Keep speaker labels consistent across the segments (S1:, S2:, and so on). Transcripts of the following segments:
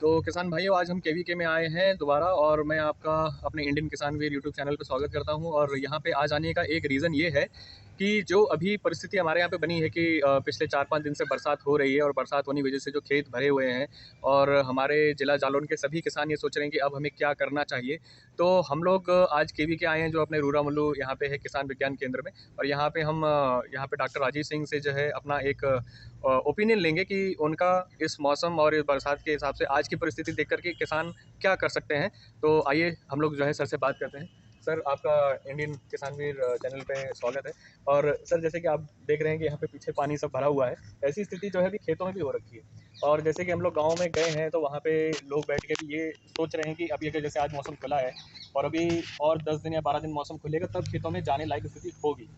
S1: तो किसान भाइयों, आज हम केवीके में आए हैं दोबारा और मैं आपका अपने इंडियन किसान वीर यूट्यूब चैनल पे स्वागत करता हूं। और यहाँ पे आज आने का एक रीज़न ये है कि जो अभी परिस्थिति हमारे यहाँ पे बनी है कि पिछले 4-5 दिन से बरसात हो रही है और बरसात होने की वजह से जो खेत भरे हुए हैं और हमारे ज़िला जालौन के सभी किसान ये सोच रहे हैं कि अब हमें क्या करना चाहिए। तो हम लोग आज केवीके आए हैं, जो अपने रूरामल्लू यहाँ पे है किसान विज्ञान केंद्र में। और यहाँ पे हम यहाँ पे डॉक्टर राजीव सिंह से जो है अपना एक ओपिनियन लेंगे कि उनका इस मौसम और इस बरसात के हिसाब से आज की परिस्थिति देख कर के किसान क्या कर सकते हैं। तो आइए हम लोग जो है सर से बात करते हैं। सर, आपका इंडियन किसान वीर चैनल पे स्वागत है। और सर, जैसे कि आप देख रहे हैं कि यहाँ पे पीछे पानी सब भरा हुआ है, ऐसी स्थिति जो है अभी खेतों में भी हो रखी है। और जैसे कि हम लोग गाँव में गए हैं तो वहाँ पे लोग बैठ के भी ये सोच रहे हैं कि अभी अगर जैसे आज मौसम खुला है और अभी और 10 दिन या 12 दिन मौसम खुलेगा तब खेतों में जाने लायक स्थिति होगी।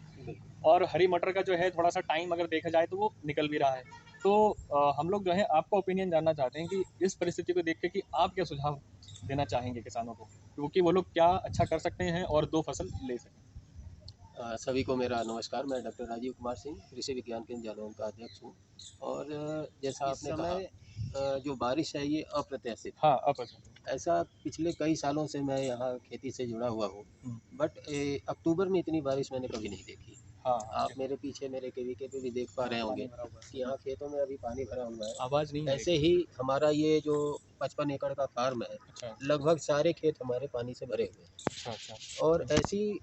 S1: और हरी मटर का जो है थोड़ा-सा टाइम अगर देखा जाए तो वो निकल भी रहा है। तो हम लोग जो है आपका ओपिनियन जानना चाहते हैं कि इस परिस्थिति को देख के कि आप क्या सुझाव देना चाहेंगे किसानों को? क्योंकि वो लोग क्या अच्छा कर सकते हैं और 2 फसल ले सकें?
S2: सभी को मेरा नमस्कार। मैं डॉक्टर राजीव कुमार सिंह, कृषि विज्ञान केंद्र जालौन का अध्यक्ष हूँ। और जैसा
S1: इस
S2: आपने
S1: समय
S2: कहा, जो बारिश है ये अप्रत्याशित है।
S1: हाँ, अप्रचलित।
S2: ऐसा पिछले कई सालों से मैं यहाँ खेती से जुड़ा हुआ हूँ,
S1: हुँ।
S2: बट अक्टूबर में इतनी बारिश मैंने कभी नहीं देखी।
S1: हाँ,
S2: आप
S1: हाँ,
S2: मेरे पीछे मेरे केवीके पे भी देख पा
S1: हाँ,
S2: रहे
S1: पानी
S2: होंगे
S1: भरा हुआ
S2: कि
S1: है।
S2: यहाँ खेतों में अभी पानी भरा हुआ है।
S1: आवाज़ नहीं आ रही
S2: ऐसे
S1: क्या?
S2: ही हमारा ये जो 55 एकड़ का फार्म है,
S1: अच्छा,
S2: लगभग सारे खेत हमारे पानी से भरे हुए हैं।
S1: अच्छा, अच्छा।
S2: और ऐसी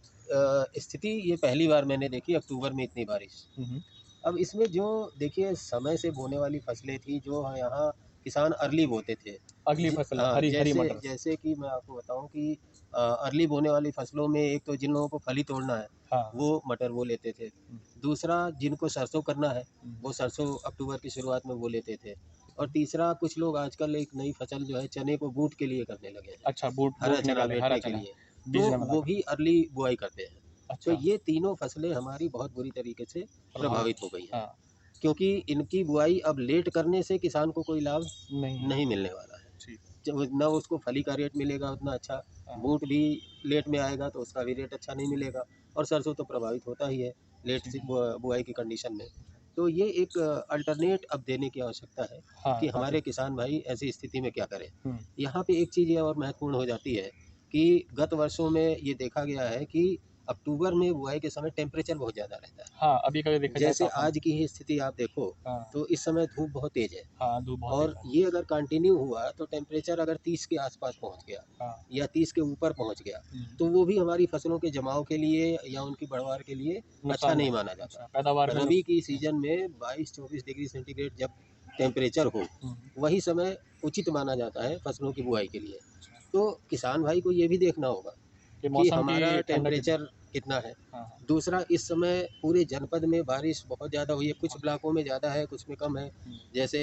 S2: स्थिति ये पहली बार मैंने देखी अक्टूबर में इतनी बारिश।
S1: हुँ, हुँ।
S2: अब इसमें जो देखिए समय से बोने वाली फसलें थी, जो यहाँ किसान अर्ली बोते थे।
S1: अगली फसल
S2: हाँ,
S1: हरी हरी
S2: जैसे
S1: मटर।
S2: जैसे कि मैं आपको बताऊँ कि अर्ली बोने वाली फसलों में एक तो जिन लोगों को फली तोड़ना है,
S1: हाँ, हाँ।
S2: वो मटर बो लेते थे।
S1: हुँ,
S2: दूसरा, जिनको सरसों करना है,
S1: हुँ।
S2: वो सरसों अक्टूबर की शुरुआत में बो लेते थे।
S1: ठीक
S2: और
S1: है।
S2: तीसरा, कुछ लोग आजकल एक नई फसल जो है चने को बूट के लिए करने लगे हैं,
S1: अच्छा, बूट
S2: हरा
S1: बूट
S2: चना
S1: निकाले, हरा
S2: बेचने के
S1: चना,
S2: लिए। तो
S1: बीज में
S2: वो
S1: बनाकर।
S2: भी अर्ली बुआई करते हैं। तो
S1: अच्छा,
S2: ये तीनों फसलें हमारी बहुत बुरी तरीके से
S1: प्रभावित।
S2: प्रभावित हो गई हैं।
S1: हाँ,
S2: क्योंकि इनकी बुआई अब लेट करने से किसान को कोई लाभ
S1: नहीं है।
S2: नहीं मिलने वाला है।
S1: ठीक।
S2: जब ना उसको फली का रेट मिलेगा उतना अच्छा,
S1: हाँ, हाँ।
S2: बूट भी लेट में आएगा तो उसका भी रेट अच्छा नहीं मिलेगा। और सरसों तो प्रभावित होता ही है लेट
S1: ठीक
S2: से
S1: है।
S2: बुआई की कंडीशन में। तो ये एक अल्टरनेट अब देने की आवश्यकता है
S1: हाँ,
S2: कि
S1: काफ़ी।
S2: हमारे किसान भाई ऐसी स्थिति में क्या करें।
S1: हुँ।
S2: यहाँ पे एक चीज़ ये और महत्वपूर्ण हो जाती है कि गत वर्षों में ये देखा गया है कि अक्टूबर में बुआई के समय टेम्परेचर बहुत ज़्यादा रहता है।
S1: हाँ, अभी का देखा जाए
S2: जैसे
S1: तापमान।
S2: आज की ही स्थिति आप देखो,
S1: हाँ,
S2: तो इस समय धूप बहुत तेज़ है।
S1: हाँ, धूप बहुत
S2: और
S1: तेज़ है।
S2: ये अगर कंटिन्यू हुआ तो टेम्परेचर अगर 30 के आसपास पहुंच गया
S1: हाँ।
S2: या 30 के ऊपर पहुंच गया,
S1: हुँ।
S2: तो वो भी हमारी फसलों के जमाव के लिए या उनकी बढ़वार के लिए अच्छा नहीं
S1: नुकसानदायक।
S2: माना जाता।
S1: अच्छा, पैदावार में
S2: रबी की
S1: हुँ,
S2: सीजन में 22-24 डिग्री सेंटीग्रेड जब टेम्परेचर हो,
S1: हुँ।
S2: वही समय उचित माना जाता है फसलों की बुआई के लिए।
S1: अच्छा,
S2: तो किसान भाई को ये भी देखना होगा
S1: कि
S2: कि
S1: मौसम की
S2: हमारा
S1: ठंडक कितनी।
S2: टेम्परेचर कितना है।
S1: हाँ, हाँ।
S2: दूसरा, इस समय पूरे जनपद में बारिश बहुत ज़्यादा हुई है, कुछ
S1: बहुत।
S2: ब्लॉकों में ज़्यादा है, कुछ में कम है।
S1: हुँ,
S2: जैसे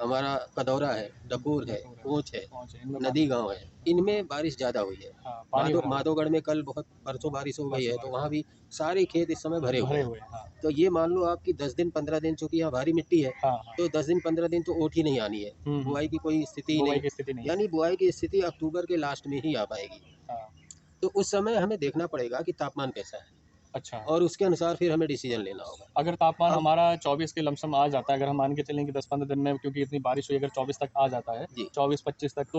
S2: हमारा कदौरा है,
S1: हुँ,
S2: डकोर है,
S1: डकोर है,
S2: कोंच है,
S1: पहुँचे, इनमें पानी
S2: नदी
S1: है।
S2: गाँव है, इनमें बारिश ज़्यादा हुई है।
S1: हाँ, पानी भरा हुआ है।
S2: माधोगढ़ में कल बहुत परसों बारिश हो गई
S1: परसों
S2: है, तो
S1: बारिश
S2: वहाँ
S1: हुई।
S2: भी सारे खेत इस समय भरे हुए
S1: भरे
S2: हैं।
S1: हुए हैं, हाँ।
S2: तो ये मान लो आप कि 10 दिन 15 दिन, चूँकि यहाँ भारी मिट्टी है,
S1: हाँ, हाँ।
S2: तो 10 दिन 15 दिन तो ओट ही नहीं आनी है,
S1: हुँ, हुँ,
S2: बुआई
S1: हुँ।
S2: की कोई स्थिति ही
S1: बुवाई
S2: नहीं।
S1: की स्थिति नहीं है।
S2: यानी बुआई की स्थिति अक्टूबर के लास्ट में ही आ पाएगी।
S1: हाँ,
S2: तो उस समय हमें देखना पड़ेगा कि तापमान कैसा है
S1: अच्छा।
S2: और उसके अनुसार फिर हमें डिसीजन लेना होगा।
S1: अगर तापमान
S2: अब
S1: हमारा 24 के लमसम आ जाता है, अगर हम मान के चलें कि 10-15 दिन में, क्योंकि इतनी बारिश हुई, अगर 24 तक आ जाता है,
S2: जी,
S1: 24-25 तक, तो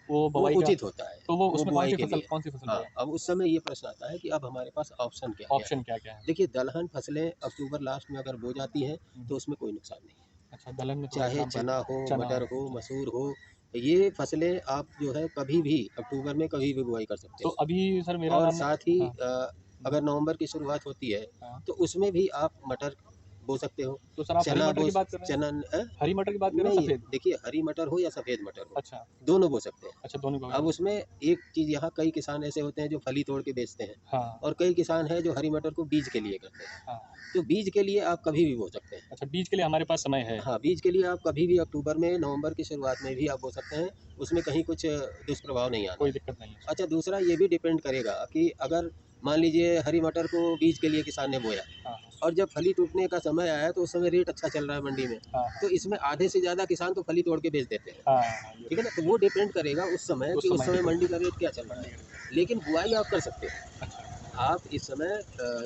S1: वो
S2: वो
S1: बुवाई का
S2: उचित होता है,
S1: तो वो
S2: वो
S1: उसमें
S2: बुआई के लिए।
S1: कौन-सी फसल
S2: हाँ,
S1: लगाएँ?
S2: अब उस समय ये प्रश्न आता है कि अब हमारे पास ऑप्शन क्या-क्या है।
S1: ऑप्शन क्या-क्या है?
S2: देखिए, दलहन फसलें अक्टूबर लास्ट में अगर बो जाती हैं,
S1: हुँ,
S2: तो
S1: हुँ।
S2: उसमें कोई नुकसान नहीं है।
S1: अच्छा, दलहन में थोड़ा
S2: चाहे
S1: एग्ज़ाम्पल
S2: चना
S1: दीजिए।
S2: हो,
S1: चना
S2: मटर
S1: है,
S2: हो,
S1: अच्छा।
S2: मसूर हो, ये फसलें आप जो है कभी भी अक्टूबर में कभी भी बुआई कर सकते
S1: तो
S2: हो।
S1: अभी सर मेरा
S2: और
S1: मानना।
S2: साथ ही
S1: हाँ, हुँ,
S2: अगर नवंबर की शुरुआत होती है,
S1: हाँ।
S2: तो उसमें भी आप मटर बो सकते हो।
S1: तो सर आप हरी
S2: चना
S1: मटर
S2: बो
S1: की बात कर रहे हैं?
S2: चना
S1: हरी मटर की बात कर रहे हैं,
S2: नहीं,
S1: सफ़ेद?
S2: देखिए हरी मटर हो या सफ़ेद मटर हो,
S1: अच्छा,
S2: दोनों बो सकते हैं।
S1: अच्छा, दोनों को
S2: अब
S1: बोल
S2: उसमें
S1: सकते हैं।
S2: एक चीज़, यहाँ कई किसान ऐसे होते हैं जो फली तोड़ के बेचते हैं
S1: हाँ,
S2: और कई किसान हैं जो हरी मटर को बीज के लिए करते हैं।
S1: हाँ।
S2: तो बीज के लिए आप कभी भी बो सकते हैं।
S1: अच्छा, बीज के लिए हमारे पास समय है।
S2: हाँ, बीज के लिए आप कभी भी अक्टूबर में, नवंबर की शुरुआत में भी आप बो सकते हैं, उसमें कहीं कुछ दुष्प्रभाव नहीं आना
S1: कोई
S2: है।
S1: दिक्कत नहीं है उसमें।
S2: अच्छा, दूसरा ये भी डिपेंड करेगा कि अगर मान लीजिए हरी मटर को बीज के लिए किसान ने बोया
S1: हाँ, हाँ।
S2: और जब फली टूटने का समय आया तो उस समय रेट अच्छा चल रहा है मंडी में,
S1: हाँ,
S2: तो
S1: हाँ।
S2: इसमें आधे से ज़्यादा किसान तो फली तोड़ के बेच देते हैं।
S1: हाँ, हाँ, ये
S2: ठीक
S1: तो
S2: है ना? तो वो डिपेंड करेगा उस समय
S1: उस
S2: कि उस
S1: समय
S2: समय
S1: डिपेंड
S2: मंडी
S1: करता
S2: का
S1: है।
S2: रेट क्या चल रहा
S1: मंडी
S2: है।
S1: का रेट।
S2: लेकिन बुआई आप कर सकते हो।
S1: अच्छा,
S2: आप इस समय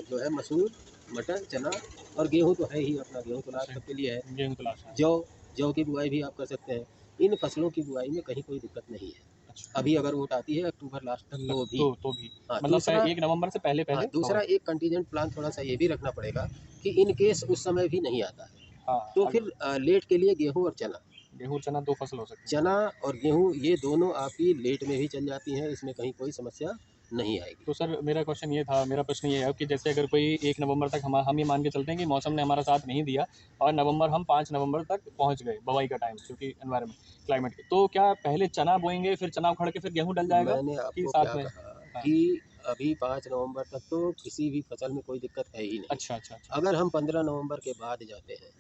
S2: जो है मसूर, मटर, चना और गेहूँ तो है ही, अपना गेहूँ तो लास्ट
S1: अच्छा,
S2: तक के लिए है।
S1: गेहूँ तो लास्ट में है।
S2: जौ जौ की बुआई भी आप कर सकते हैं। इन फसलों की बुआई में कहीं कोई दिक्कत नहीं है।
S1: अच्छा।
S2: अभी अगर वोट आती है अक्टूबर लास्ट तक तो भी।
S1: तो भी
S2: हाँ,
S1: मतलब
S2: दूसरा
S1: 1 नवंबर से पहले
S2: हाँ,
S1: पहले
S2: दूसरा
S1: होगा।
S2: एक कंटीजेंट प्लान थोड़ा-सा ये भी रखना पड़ेगा कि इन केस उस समय भी नहीं आता है,
S1: हाँ,
S2: तो
S1: अगर
S2: फिर लेट के लिए गेहूँ और चना।
S1: गेहूँ, चना 2 फसल हो सकती है।
S2: चना और गेहूँ ये दोनों आपकी लेट में भी चल जाती हैं, इसमें कहीं कोई समस्या नहीं आएगी।
S1: तो सर मेरा क्वेश्चन ये था, मेरा प्रश्न ये है कि जैसे अगर कोई 1 नवंबर तक हम ये मान के चलते हैं कि मौसम ने हमारा साथ नहीं दिया और नवंबर हम 5 नवंबर तक पहुंच गए बुवाई का टाइम, क्योंकि एनवायरनमेंट क्लाइमेट के, तो क्या पहले चना बोएंगे फिर चना उखड़ के फिर गेहूँ डल जाएगा
S2: मैंने
S1: कि
S2: आपको क्या
S1: साथ में?
S2: कहा
S1: हाँ।
S2: कि अभी 5 नवंबर तक तो किसी भी फसल में कोई दिक्कत है ही नहीं।
S1: अच्छा, अच्छा, अच्छा।
S2: अगर हम 15 नवंबर के बाद जाते हैं,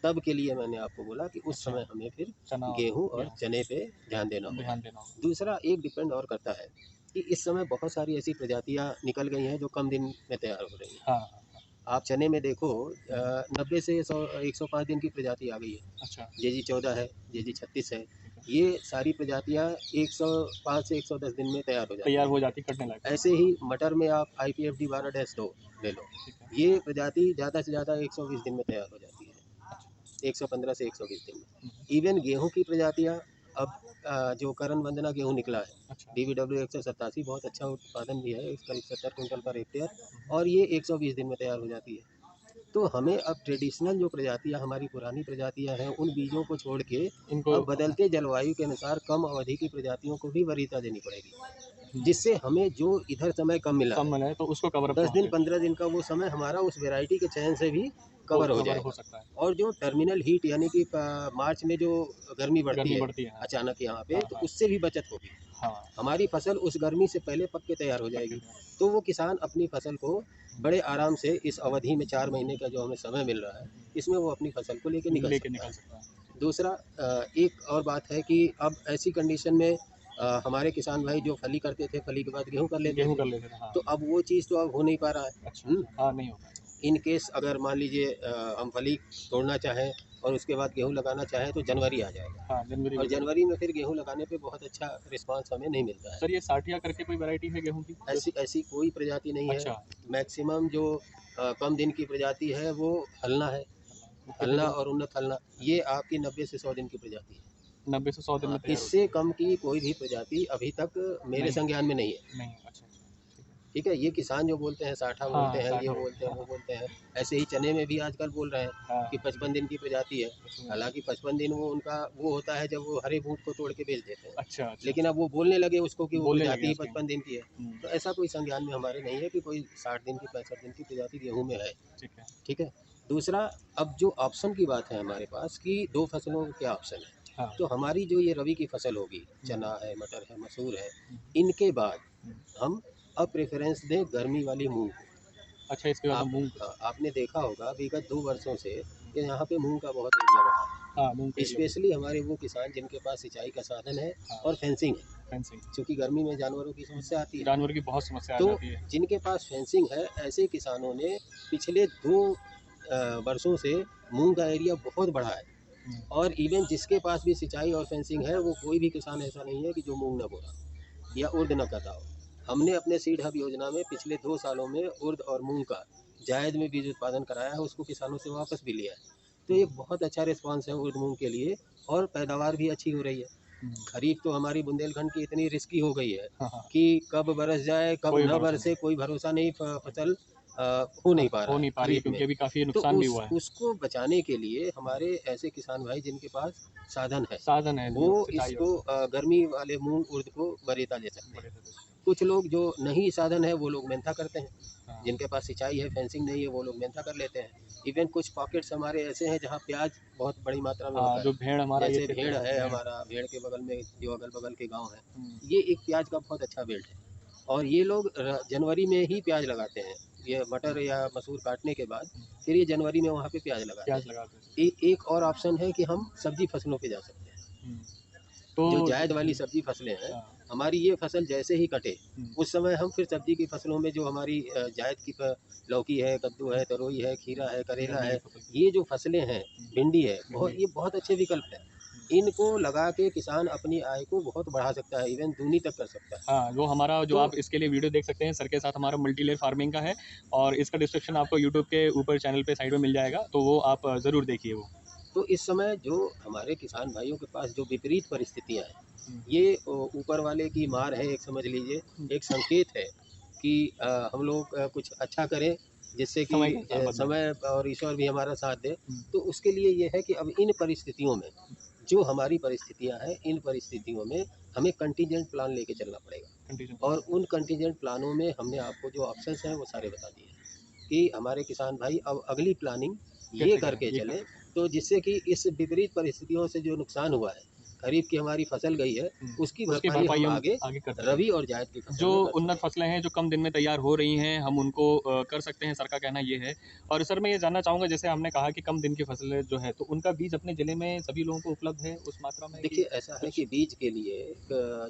S2: तब के लिए मैंने आपको बोला कि उस
S1: अच्छा,
S2: समय हमें फिर
S1: चना और
S2: गेहूँ और
S1: गेहूँ
S2: चने पे ध्यान देना होगा।
S1: ध्यान देना होगा।
S2: दूसरा एक डिपेंड और करता है कि इस समय बहुत सारी ऐसी प्रजातियाँ निकल गई हैं जो कम दिन में तैयार हो रही हैं।
S1: हाँ, हाँ, हाँ।
S2: आप चने में देखो 90 से 105 दिन की प्रजाति आ गई है।
S1: अच्छा,
S2: जेजी 14 है, जेजी 36 है।
S1: ठीक है।
S2: ये सारी प्रजातियाँ 105 से 110 दिन में तैयार हो जाती
S1: तैयार
S2: हैं।
S1: हो जाती, कटने लायक।
S2: ऐसे ही मटर में आप IPFD 12-2 ले लो।
S1: ठीक है।
S2: ये प्रजाति ज़्यादा से ज़्यादा 120 दिन में तैयार हो जाती है।
S1: अच्छा।
S2: 115 से 120 दिन में।
S1: हम्म,
S2: इवन गेहूँ की प्रजातियाँ अब जो करण वंदना गेहूँ निकला है,
S1: अच्छा।
S2: DVW 187 बहुत अच्छा उत्पादन भी है, करीब 70 कुंटल पर हेक्टेयर और ये 120 दिन में तैयार हो जाती है। तो हमें अब ट्रेडिशनल जो प्रजातियाँ हमारी पुरानी प्रजातियाँ हैं, उन बीजों को छोड़ के
S1: इनको
S2: अब बदलते जलवायु के अनुसार कम अवधि की प्रजातियों को भी वरीयता देनी पड़ेगी,
S1: हम्म,
S2: जिससे हमें जो इधर समय कम मिला
S1: कम
S2: है,
S1: मिला है तो उसको कवर अप
S2: 10
S1: वहाँ
S2: दिन
S1: पे
S2: 15 दिन का वो समय हमारा उस वैरायटी के चयन से भी कवर हो
S1: कवर हो
S2: जाएगा।
S1: सकता है।
S2: और जो टर्मिनल हीट यानी कि मार्च में जो गर्मी बढ़ती
S1: गर्मी
S2: है
S1: बढ़ती है, हाँ।
S2: अचानक यहाँ पे,
S1: हाँ,
S2: तो
S1: हाँ।
S2: उससे भी बचत होगी।
S1: हाँ,
S2: हमारी फसल उस गर्मी से पहले पक के तैयार हो
S1: पक्के
S2: जाएगी।
S1: में।
S2: तो वो किसान अपनी फसल को बड़े आराम से इस अवधि में 4 महीने का जो हमें समय मिल रहा है, इसमें वो अपनी फसल को लेके निकल
S1: लेके
S2: सकता
S1: निकल
S2: है।
S1: सकता है।
S2: दूसरा एक और बात है कि अब ऐसी कंडीशन में हमारे किसान भाई जो फली करते थे, फली के बाद गेहूँ कर लेते
S1: गेहूँ
S2: थे।
S1: कर लेते थे, हाँ।
S2: तो अब वो चीज़ तो अब हो नहीं पा रहा है।
S1: अच्छा, अच्छा। हाँ, नहीं हो पाएगा।
S2: इन केस अगर मान लीजिए हम फली तोड़ना चाहें और उसके बाद गेहूँ लगाना चाहें तो जनवरी आ जाएगा।
S1: हाँ, जनवरी
S2: और
S1: में करेंगे।
S2: जनवरी में फिर गेहूँ लगाने पे बहुत अच्छा रिस्पांस हमें नहीं मिलता है।
S1: सर ये साठिया करके कोई वैरायटी है गेहूँ की?
S2: ऐसी ऐसी कोई प्रजाति नहीं है।
S1: अच्छा।
S2: मैक्सिमम जो कम दिन की प्रजाति है वो हलना है।
S1: वो कितने
S2: हलना
S1: दिन?
S2: और उन्नत हलना ये आपकी 90 से 100 दिन की प्रजाति है।
S1: 90 से 100 दिन
S2: हाँ,
S1: में तैयार होती
S2: इससे कम की कोई भी प्रजाति अभी तक
S1: है?
S2: मेरे
S1: नहीं,
S2: संज्ञान में नहीं है।
S1: नहीं। अच्छा, अच्छा। ठीक है।
S2: ठीक है, ये किसान जो बोलते हैं साठा बोलते
S1: हाँ,
S2: हैं, ये
S1: 60 हो
S2: बोलते हैं,
S1: गया।
S2: वो बोलते हैं। ऐसे ही चने में भी आजकल बोल रहे हैं
S1: हाँ,
S2: कि 55 दिन की प्रजाति है।
S1: उसमें।
S2: हालाँकि 55 दिन वो उनका वो होता है जब वो हरे बूट को तोड़ के बेच देते हैं।
S1: अच्छा, अच्छा,
S2: लेकिन
S1: अच्छा।
S2: अब वो बोलने लगे उसको कि वो
S1: बोलने लगे
S2: प्रजाति
S1: हैं
S2: ही
S1: उसके।
S2: 55 दिन की है। तो ऐसा कोई संज्ञान में हमारे नहीं है कि कोई 60 दिन की, 65 दिन की प्रजाति गेहूँ में है।
S1: ठीक है।
S2: ठीक है? दूसरा, अब जो ऑप्शन की बात है हमारे पास कि 2 फसलों का क्या ऑप्शन है।
S1: हाँ।
S2: तो हमारी जो ये रबी की फसल होगी, चना है, मटर है, मसूर है,
S1: हुँ,
S2: इनके बाद
S1: हुँ।
S2: हम अब प्रेफ़रेंस दें गर्मी वाली मूँग को।
S1: अच्छा, इसके बाद हम
S2: आप
S1: मूँग।
S2: हाँ, आपने देखा होगा विगत 2 वर्षों से कि यहाँ पे मूँग का बहुत एरिया बढ़ा है।
S1: हाँ, मूँग का एरिया बढ़।
S2: स्पेशली हमारे वो किसान जिनके पास सिंचाई का साधन है
S1: हाँ,
S2: और फेंसिंग है,
S1: फेंसिंग।
S2: चूँकि गर्मी में जानवरों की समस्या आती है।
S1: जानवर की बहुत समस्या आ
S2: तो
S1: जाती है।
S2: जिनके पास फेंसिंग है, ऐसे किसानों ने पिछले 2 वर्षों से मूँग का एरिया बहुत बढ़ा है।
S1: हुँ,
S2: और इवन जिसके पास भी सिंचाई और फेंसिंग है, वो कोई भी किसान ऐसा नहीं है कि जो मूँग ना बो रहा हो या उर्द ना कर रहा हो। हमने अपने सीड हब योजना में पिछले 2 सालों में उर्द और मूँग का जायद में बीज उत्पादन कराया है, उसको किसानों से वापस भी लिया है। तो ये बहुत अच्छा रिस्पॉन्स है उर्द मूँग के लिए और पैदावार भी अच्छी हो रही है।
S1: हुँ।
S2: खरीफ तो हमारी बुंदेलखंड की इतनी रिस्की हो गई है
S1: हाँ, हाँ।
S2: कि कब बरस जाए, कब
S1: कोई
S2: न
S1: भरोसा नहीं।
S2: बरसे, कोई भरोसा नहीं। फसल हो नहीं पा
S1: हो
S2: रहा है
S1: नहीं पा रही है
S2: खरीफ में।
S1: क्योंकि अभी काफ़ी
S2: तो
S1: नुकसान भी हुआ है।
S2: उसको बचाने के लिए हमारे ऐसे किसान भाई जिनके पास साधन है,
S1: साधन है
S2: वो
S1: जो सिंचाई और
S2: इसको गर्मी वाले मूँग, उर्द को वरीयता दे सकते हैं।
S1: बड़े से बड़े।
S2: कुछ लोग जो नहीं साधन है, वो लोग मेहनता करते हैं।
S1: हाँ,
S2: जिनके पास सिंचाई है, फेंसिंग नहीं है, वो लोग मेहनता कर लेते हैं। इवन कुछ पॉकेट्स हमारे ऐसे हैं जहाँ प्याज बहुत बड़ी मात्रा में
S1: हाँ,
S2: होता
S1: जो
S2: है।
S1: भेड़ हमारा ये
S2: जैसे
S1: क्षेत्र
S2: भेड़ है
S1: भेड़।
S2: हमारा, भेड़ के बगल में जो अगल-बगल के गाँव हैं,
S1: हुँ,
S2: ये एक प्याज का बहुत अच्छा बेल्ट है। और ये लोग जनवरी में ही प्याज लगाते हैं। ये मटर या मसूर काटने के बाद
S1: हुँ।
S2: फिर ये जनवरी में वहाँ पे प्याज लगाते
S1: प्याज़
S2: हैं।
S1: लगाते हैं।
S2: एक और ऑप्शन है कि हम सब्जी फसलों पे जा सकते हैं।
S1: हुँ।
S2: जो
S1: तो
S2: जायद वाली सब्जी फसलें हैं,
S1: हाँ।
S2: हमारी ये फसल जैसे ही कटे,
S1: हुँ,
S2: उस समय हम फिर सब्जी की फसलों में जो हमारी जायद की लौकी है, कद्दू है, तरोई है, खीरा है, करेला
S1: गर्मी की
S2: है,
S1: फसल की।
S2: ये जो फसलें हैं,
S1: हुँ,
S2: भिंडी है,
S1: भिंडी।
S2: ये बहुत अच्छे विकल्प हैं।
S1: हुँ।
S2: इनको लगा के किसान अपनी आय को बहुत बढ़ा सकता है, इवन दूनी तक कर सकता है।
S1: हाँ, जो हमारा जो
S2: तो
S1: आप इसके लिए वीडियो देख सकते हैं सर के साथ, हमारा मल्टी लेयर फार्मिंग का है और इसका डिस्क्रिप्शन आपको यूट्यूब के ऊपर चैनल पे साइड में मिल जाएगा, तो वो आप ज़रूर देखिए वो।
S2: तो इस समय जो हमारे किसान भाइयों के पास जो विपरीत परिस्थितियाँ हैं,
S1: हुँ,
S2: ये ऊपर वाले की मार है, एक समझ लीजिए,
S1: हुँ।
S2: एक संकेत है कि हम लोग कुछ अच्छा करें, जिससे कि
S1: समय के अनुसार बदलाव।
S2: समय और ईश्वर भी हमारा साथ दे।
S1: हुँ,
S2: तो उसके लिए ये है कि अब इन परिस्थितियों में, जो हमारी परिस्थितियाँ हैं, इन परिस्थितियों में हमें कंटीजेंट प्लान लेके चलना पड़ेगा।
S1: कंडीशन
S2: और उन कंटीजेंट प्लानों में हमने आपको जो ऑप्शंस हैं, वो सारे बता दिए हैं कि हमारे किसान भाई अब अगली प्लानिंग ये
S1: कैसे करें?
S2: करके
S1: ये कर
S2: चलें,
S1: सकते हैं।
S2: तो जिससे कि इस विपरीत परिस्थितियों से जो नुकसान हुआ है, खरीफ की हमारी फसल गई है,
S1: हुँ,
S2: उसकी
S1: उसकी
S2: भरपाई
S1: भरपाई
S2: हम
S1: हम
S2: आगे
S1: आगे कर सकें।
S2: रबी और जायद की
S1: जो
S2: फसल में कर
S1: उन्नत
S2: सकें।
S1: फसलें हैं, जो कम दिन में तैयार हो रही हैं, हम उनको कर सकते हैं, सर का कहना ये है। और सर मैं ये जानना चाहूँगा, जैसे हमने कहा कि कम दिन की फसलें जो है, तो उनका बीज अपने ज़िले में सभी लोगों को उपलब्ध है उस मात्रा में कि
S2: देखिए, ऐसा है
S1: कुछ?
S2: कि बीज के लिए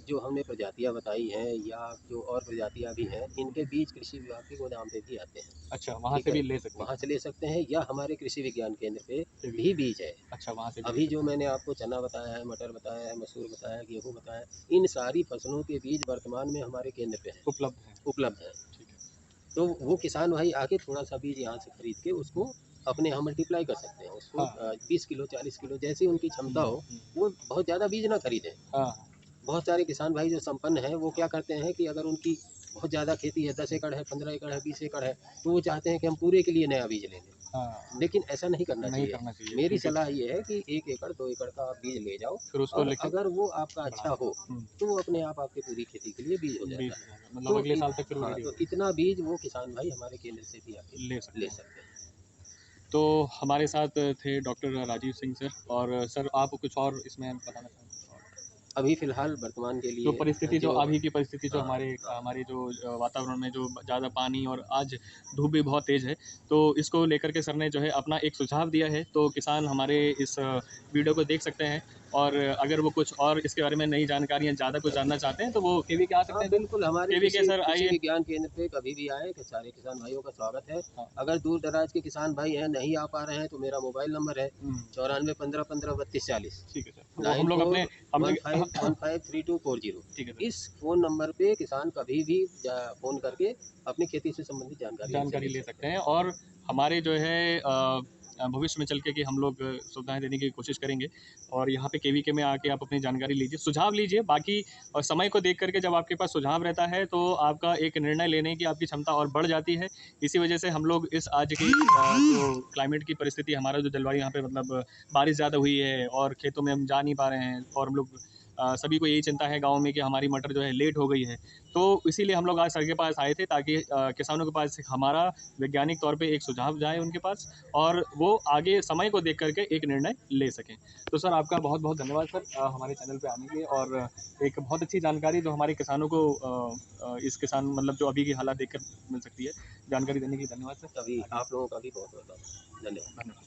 S2: जो हमने प्रजातियाँ बताई हैं या जो और प्रजातियाँ भी हैं, इनके बीज कृषि विभाग के गोदाम पे भी आते हैं।
S1: अच्छा, वहाँ
S2: ठीक
S1: से
S2: है?
S1: भी ले सकते
S2: वहाँ
S1: हैं
S2: से ले सकते हैं या हमारे कृषि विज्ञान केंद्र पे
S1: ये भी।
S2: भी बीज है।
S1: अच्छा, वहाँ से भी ले
S2: अभी जो
S1: सकते हैं।
S2: मैंने आपको चना बताया है, मटर बताया है, मसूर बताया है, गेहूँ बताया है, इन सारी फसलों के बीज वर्तमान में हमारे केंद्र पे हैं,
S1: उपलब्ध है।
S2: उपलब्ध हैं।
S1: ठीक है।
S2: तो वो किसान भाई आके थोड़ा-सा बीज यहाँ से खरीद के उसको अपने यहाँ मल्टीप्लाई कर सकते हैं। उसको
S1: हाँ।
S2: 20 किलो, 40 किलो जैसी उनकी
S1: हुँ,
S2: क्षमता हो,
S1: हुँ।
S2: वो बहुत ज़्यादा बीज ना खरीदें।
S1: हाँ,
S2: बहुत सारे किसान भाई जो संपन्न हैं, वो क्या करते हैं कि अगर उनकी बहुत ज़्यादा खेती है, 10 एकड़ है, 15 एकड़ है, 20 एकड़ है, तो वो चाहते हैं कि हम पूरे के लिए नया बीज ले लें।
S1: हाँ,
S2: लेकिन ऐसा नहीं करना
S1: नहीं
S2: चाहिए।
S1: करना चाहिए
S2: मेरी
S1: क्योंकि
S2: सलाह ये है कि 1 एकड़, 2 एकड़ का आप बीज ले जाओ
S1: फिर उसको
S2: और
S1: लेके
S2: अगर वो आपका
S1: बढ़ा।
S2: अच्छा हो,
S1: हुँ,
S2: तो वो अपने आप आपकी पूरी खेती के लिए बीज हो
S1: बीज
S2: जाता है।
S1: मतलब
S2: तो
S1: अगले साल तक फिर वो
S2: हाँ,
S1: रेडी
S2: तो
S1: हो
S2: इतना बीज वो किसान भाई हमारे केंद्र से भी आके
S1: ले सकते
S2: ले
S1: हैं।
S2: सकते हैं।
S1: तो हमारे साथ थे डॉक्टर राजीव सिंह सर, और सर आप कुछ और इसमें बताना चाहेंगे? कुछ और?
S2: अभी फ़िलहाल वर्तमान के
S1: जो
S2: लिए
S1: परिस्थिति, जो
S2: जो
S1: अभी की परिस्थिति, जो
S2: हाँ,
S1: हमारे
S2: हाँ।
S1: हमारी जो वातावरण में जो ज़्यादा पानी और आज धूप भी बहुत तेज़ है, तो इसको लेकर के सर ने जो है अपना एक सुझाव दिया है। तो किसान हमारे इस वीडियो को देख सकते हैं, और अगर वो कुछ और इसके बारे में नई जानकारियाँ ज़्यादा कुछ जानना चाहते हैं, तो वो केवी के आ
S2: हाँ,
S1: सकते हैं सर।
S2: बिल्कुल, हमारे
S1: केवी के
S2: कृषि
S1: सर
S2: कृषि
S1: आइए।
S2: विज्ञान केंद्र पे कभी भी आएँ, कि सारे किसान भाइयों का स्वागत है।
S1: हाँ।
S2: अगर दूर-दराज के किसान भाई हैं, नहीं आ पा रहे हैं, तो मेरा मोबाइल नंबर है
S1: हुँ,
S2: 94 15 15 32 40,
S1: ठीक है सर। तो वो हम लोग अपने हम लोग
S2: 94153240।
S1: ठीक है सर।
S2: इस फ़ोन नंबर पे किसान कभी भी फ़ोन करके अपनी खेती से संबंधित जानकारी हमसे
S1: जानकारी
S2: ले
S1: ले
S2: सकते
S1: सकते
S2: हैं।
S1: हैं, और हमारे जो है भविष्य में चल के कि हम लोग सुविधाएँ देने की कोशिश करेंगे, और यहाँ पे केवीके में आके आप अपनी जानकारी लीजिए, सुझाव लीजिए। बाकी और समय को देख कर के जब आपके पास सुझाव रहता है, तो आपका एक निर्णय लेने की आपकी क्षमता और बढ़ जाती है। इसी वजह से हम लोग इस आज की जो क्लाइमेट की परिस्थिति, हमारा जो जलवायु यहाँ पे मतलब बारिश ज़्यादा हुई है और खेतों में हम जा नहीं पा रहे हैं, और हम लोग सभी को यही चिंता है गाँव में कि हमारी मटर जो है लेट हो गई है। तो इसीलिए हम लोग आज सर के पास आए थे, ताकि किसानों के पास हमारा वैज्ञानिक तौर पे एक सुझाव जाए उनके पास, और वो आगे समय को देख करके एक निर्णय ले सकें। तो सर आपका बहुत-बहुत धन्यवाद सर, हमारे चैनल पे आने के लिए, और एक बहुत अच्छी जानकारी जो हमारे किसानों को इस किसान मतलब जो अभी की हालात देखकर मिल सकती है, जानकारी देने के लिए धन्यवाद सर।
S2: अभी
S1: आगे
S2: आप लोगों का भी बहुत-बहुत धन्यवाद।
S1: धन्यवाद।